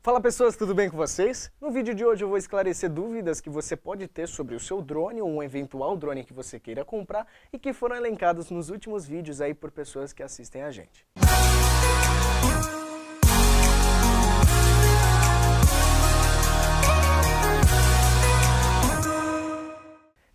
Fala pessoas, tudo bem com vocês? No vídeo de hoje eu vou esclarecer dúvidas que você pode ter sobre o seu drone ou um eventual drone que você queira comprar e que foram elencados nos últimos vídeos aí por pessoas que assistem a gente.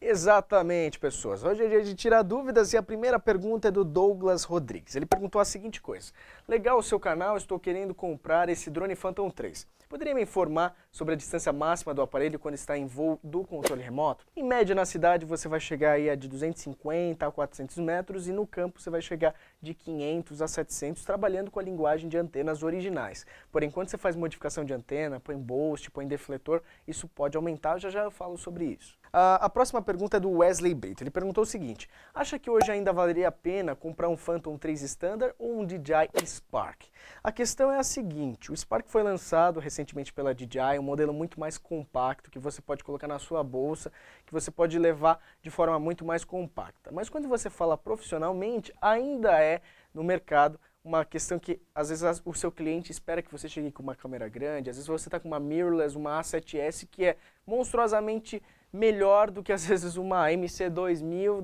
Exatamente, pessoas. Hoje é dia de tirar dúvidas e a primeira pergunta é do Douglas Rodrigues. Ele perguntou a seguinte coisa: legal o seu canal, estou querendo comprar esse drone Phantom 3. Poderia me informar sobre a distância máxima do aparelho quando está em voo do controle remoto? Em média na cidade você vai chegar aí a de 250 a 400 metros e no campo você vai chegar de 500 a 700 trabalhando com a linguagem de antenas originais. Porém, quando você faz modificação de antena, põe boost, põe defletor, isso pode aumentar, já eu falo sobre isso. A próxima pergunta é do Wesley Brito. Ele perguntou o seguinte: acha que hoje ainda valeria a pena comprar um Phantom 3 Standard ou um DJI Spark? A questão é a seguinte: o Spark foi lançado recentemente pela DJI, um modelo muito mais compacto, que você pode colocar na sua bolsa, que você pode levar de forma muito mais compacta. Mas quando você fala profissionalmente, ainda é no mercado uma questão que às vezes o seu cliente espera que você chegue com uma câmera grande, às vezes você está com uma mirrorless, uma A7S que é monstruosamente melhor do que às vezes uma MC2000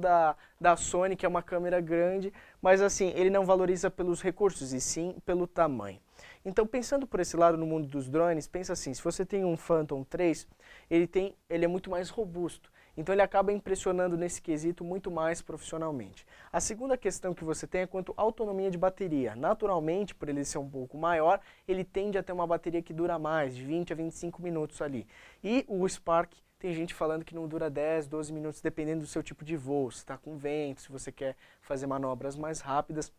da Sony, que é uma câmera grande, mas assim, ele não valoriza pelos recursos e sim pelo tamanho. Então, pensando por esse lado no mundo dos drones, pensa assim: se você tem um Phantom 3, ele é muito mais robusto. Então ele acaba impressionando nesse quesito muito mais profissionalmente. A segunda questão que você tem é quanto à autonomia de bateria. Naturalmente, por ele ser um pouco maior, ele tende a ter uma bateria que dura mais, de 20 a 25 minutos ali. E o Spark, tem gente falando que não dura 10, 12 minutos, dependendo do seu tipo de voo, se está com vento, se você quer fazer manobras mais rápidas.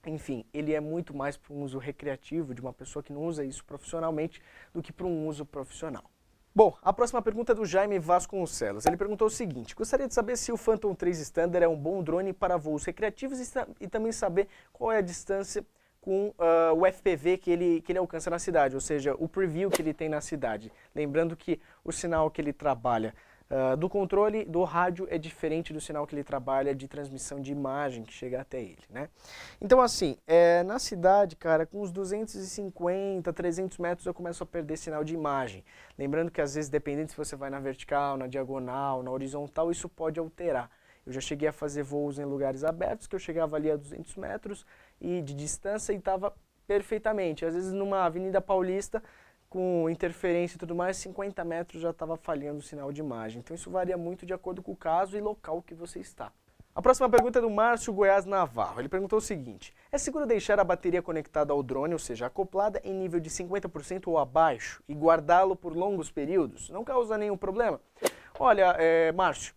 Enfim, ele é muito mais para um uso recreativo de uma pessoa que não usa isso profissionalmente do que para um uso profissional. Bom, a próxima pergunta é do Jaime Vasconcelos. Ele perguntou o seguinte: gostaria de saber se o Phantom 3 Standard é um bom drone para voos recreativos e também saber qual é a distância com o FPV que ele alcança na cidade, ou seja, o preview que ele tem na cidade. Lembrando que o sinal que ele trabalha do controle do rádio é diferente do sinal que ele trabalha de transmissão de imagem que chega até ele, né? Então assim, na cidade, cara, com uns 250, 300 metros eu começo a perder sinal de imagem. Lembrando que às vezes, dependendo se você vai na vertical, na diagonal, na horizontal, isso pode alterar. Eu já cheguei a fazer voos em lugares abertos, que eu chegava ali a 200 metros e de distância e estava perfeitamente. Às vezes numa Avenida Paulista, com interferência e tudo mais, 50 metros já estava falhando o sinal de imagem. Então isso varia muito de acordo com o caso e local que você está. A próxima pergunta é do Márcio Goiás Navarro. Ele perguntou o seguinte: é seguro deixar a bateria conectada ao drone, ou seja, acoplada em nível de 50% ou abaixo, e guardá-lo por longos períodos? Não causa nenhum problema? Olha, Márcio,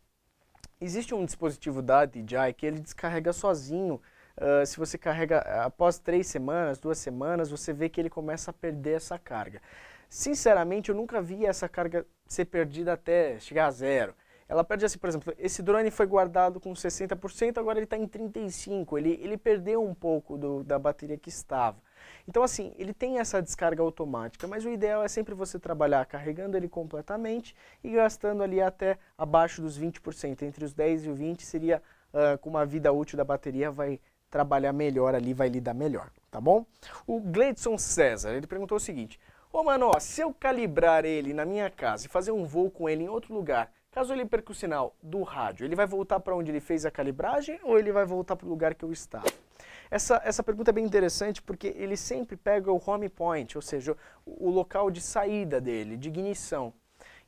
existe um dispositivo da DJI que ele descarrega sozinho. Se você carrega após 3 semanas, 2 semanas, você vê que ele começa a perder essa carga. Sinceramente, eu nunca vi essa carga ser perdida até chegar a zero. Ela perde assim, por exemplo, esse drone foi guardado com 60%, agora ele está em 35%. Ele perdeu um pouco da bateria que estava. Então assim, ele tem essa descarga automática, mas o ideal é sempre você trabalhar carregando ele completamente e gastando ali até abaixo dos 20%. Entre os 10 e o 20 seria com uma vida útil da bateria, vai trabalhar melhor ali, vai lidar melhor, tá bom? O Gleidson César, ele perguntou o seguinte: ô mano, se eu calibrar ele na minha casa e fazer um voo com ele em outro lugar, caso ele perca o sinal do rádio, ele vai voltar para onde ele fez a calibragem ou ele vai voltar para o lugar que eu estava? Essa pergunta é bem interessante porque ele sempre pega o home point, ou seja, o local de saída dele, de ignição.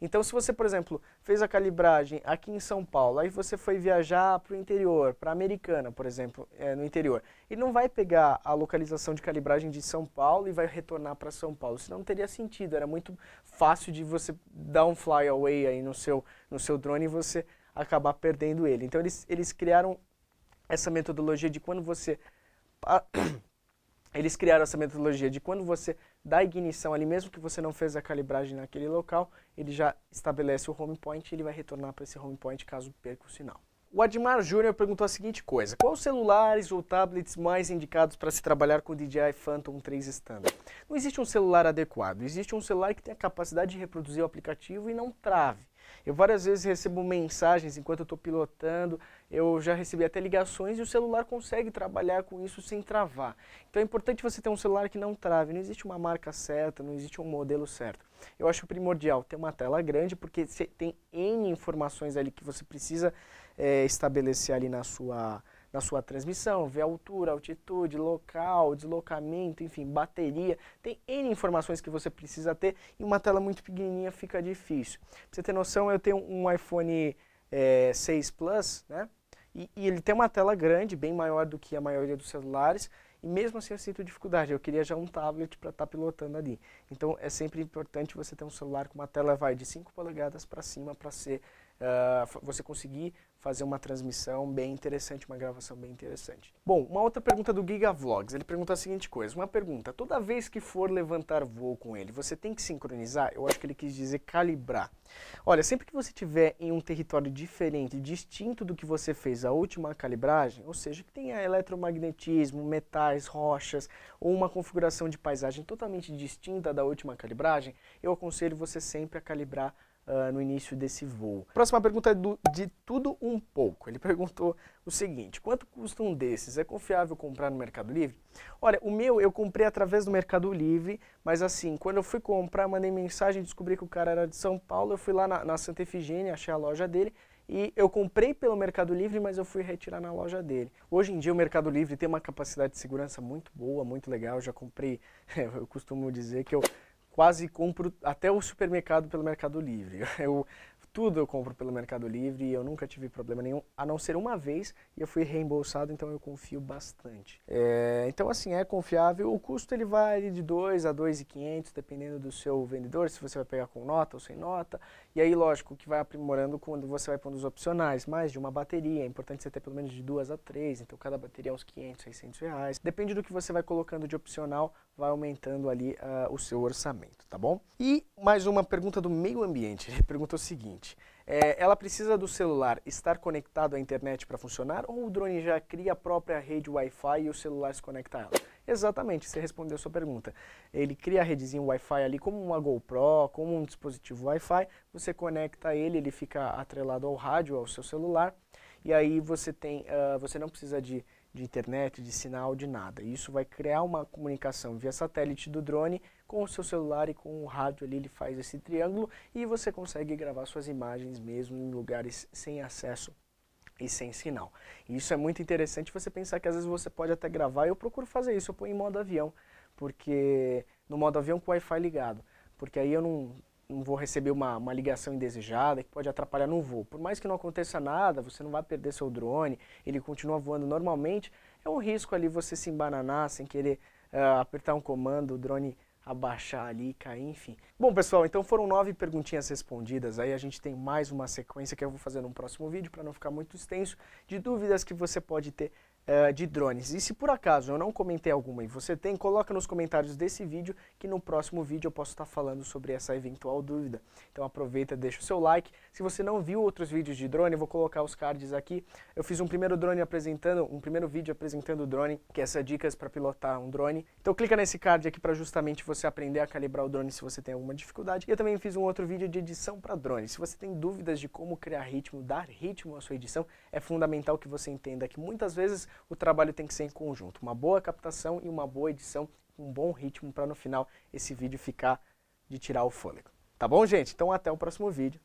Então, se você, por exemplo, fez a calibragem aqui em São Paulo, aí você foi viajar para o interior, para a Americana, por exemplo, no interior, ele não vai pegar a localização de calibragem de São Paulo e vai retornar para São Paulo. Isso não teria sentido, era muito fácil de você dar um fly away aí no seu drone e você acabar perdendo ele. Então, eles criaram essa metodologia de quando você... Eles criaram essa metodologia de quando você dá ignição ali, mesmo que você não fez a calibragem naquele local, ele já estabelece o home point e ele vai retornar para esse home point caso perca o sinal. O Admar Júnior perguntou a seguinte coisa: quais celulares ou tablets mais indicados para se trabalhar com o DJI Phantom 3 Standard? Não existe um celular adequado, existe um celular que tem a capacidade de reproduzir o aplicativo e não trave. Eu várias vezes recebo mensagens enquanto eu estou pilotando, eu já recebi até ligações e o celular consegue trabalhar com isso sem travar. Então é importante você ter um celular que não trave, não existe uma marca certa, não existe um modelo certo. Eu acho primordial ter uma tela grande porque você tem N informações ali que você precisa estabelecer ali na sua transmissão, ver altura, altitude, local, deslocamento, enfim, bateria. Tem N informações que você precisa ter e uma tela muito pequenininha fica difícil. Pra você ter noção, eu tenho um iPhone 6 Plus, né? E ele tem uma tela grande, bem maior do que a maioria dos celulares, e mesmo assim eu sinto dificuldade. Eu queria já um tablet para estar pilotando ali. Então é sempre importante você ter um celular com uma tela de 5 polegadas para cima para você conseguir fazer uma transmissão bem interessante, uma gravação bem interessante. Bom, uma outra pergunta do Giga Vlogs, ele pergunta a seguinte coisa, uma pergunta: toda vez que for levantar voo com ele, você tem que sincronizar? Eu acho que ele quis dizer calibrar. Olha, sempre que você estiver em um território diferente, distinto do que você fez a última calibragem, ou seja, que tenha eletromagnetismo, metais, rochas, ou uma configuração de paisagem totalmente distinta da última calibragem, eu aconselho você sempre a calibrar no início desse voo. Próxima pergunta é de tudo um pouco. Ele perguntou o seguinte: quanto custa um desses? É confiável comprar no Mercado Livre? Olha, o meu eu comprei através do Mercado Livre, mas assim, quando eu fui comprar, mandei mensagem, descobri que o cara era de São Paulo, eu fui lá na Santa Efigênia, achei a loja dele, e eu comprei pelo Mercado Livre, mas eu fui retirar na loja dele. Hoje em dia o Mercado Livre tem uma capacidade de segurança muito boa, muito legal. Eu já comprei, eu costumo dizer que eu quase compro até o supermercado pelo Mercado Livre. Tudo eu compro pelo Mercado Livre e eu nunca tive problema nenhum, a não ser uma vez, e eu fui reembolsado, então eu confio bastante. Então assim, é confiável. O custo ele vai de 2 a 2.500, dependendo do seu vendedor, se você vai pegar com nota ou sem nota. E aí, lógico, que vai aprimorando quando você vai pondo os opcionais, mais de uma bateria. É importante você ter pelo menos de 2 a 3, então cada bateria é uns 500, 600 reais. Depende do que você vai colocando de opcional, vai aumentando ali o seu orçamento, tá bom? E mais uma pergunta do meio ambiente. Ele perguntou o seguinte: ela precisa do celular estar conectado à internet para funcionar, ou o drone já cria a própria rede Wi-Fi e o celular se conecta a ela? Exatamente, você respondeu a sua pergunta. Ele cria a redezinha Wi-Fi ali como uma GoPro, como um dispositivo Wi-Fi, você conecta ele, ele fica atrelado ao rádio, ao seu celular, e aí você não precisa de internet, de sinal, de nada. Isso vai criar uma comunicação via satélite do drone com o seu celular e com o rádio ali, ele faz esse triângulo e você consegue gravar suas imagens mesmo em lugares sem acesso e sem sinal. E isso é muito interessante você pensar que às vezes você pode até gravar. Eu procuro fazer isso, eu ponho em modo avião, porque no modo avião com o Wi-Fi ligado, porque aí eu não vou receber uma ligação indesejada que pode atrapalhar no voo. Por mais que não aconteça nada, você não vai perder seu drone, ele continua voando normalmente. É um risco ali você se embananar sem querer apertar um comando, o drone abaixar ali, cair, enfim. Bom, pessoal, então foram 9 perguntinhas respondidas. Aí a gente tem mais uma sequência que eu vou fazer num próximo vídeo, para não ficar muito extenso, de dúvidas que você pode ter de drones. E se por acaso eu não comentei alguma e você tem, coloca nos comentários desse vídeo que no próximo vídeo eu posso estar falando sobre essa eventual dúvida. Então aproveita, deixa o seu like. Se você não viu outros vídeos de drone, eu vou colocar os cards aqui. Eu fiz um primeiro vídeo apresentando o drone, que é essas dicas para pilotar um drone. Então clica nesse card aqui para justamente você aprender a calibrar o drone se você tem alguma dificuldade. E eu também fiz um outro vídeo de edição para drone. Se você tem dúvidas de como criar ritmo, dar ritmo à sua edição, é fundamental que você entenda que muitas vezes o trabalho tem que ser em conjunto. Uma boa captação e uma boa edição, um bom ritmo para no final esse vídeo ficar de tirar o fôlego. Tá bom, gente? Então até o próximo vídeo.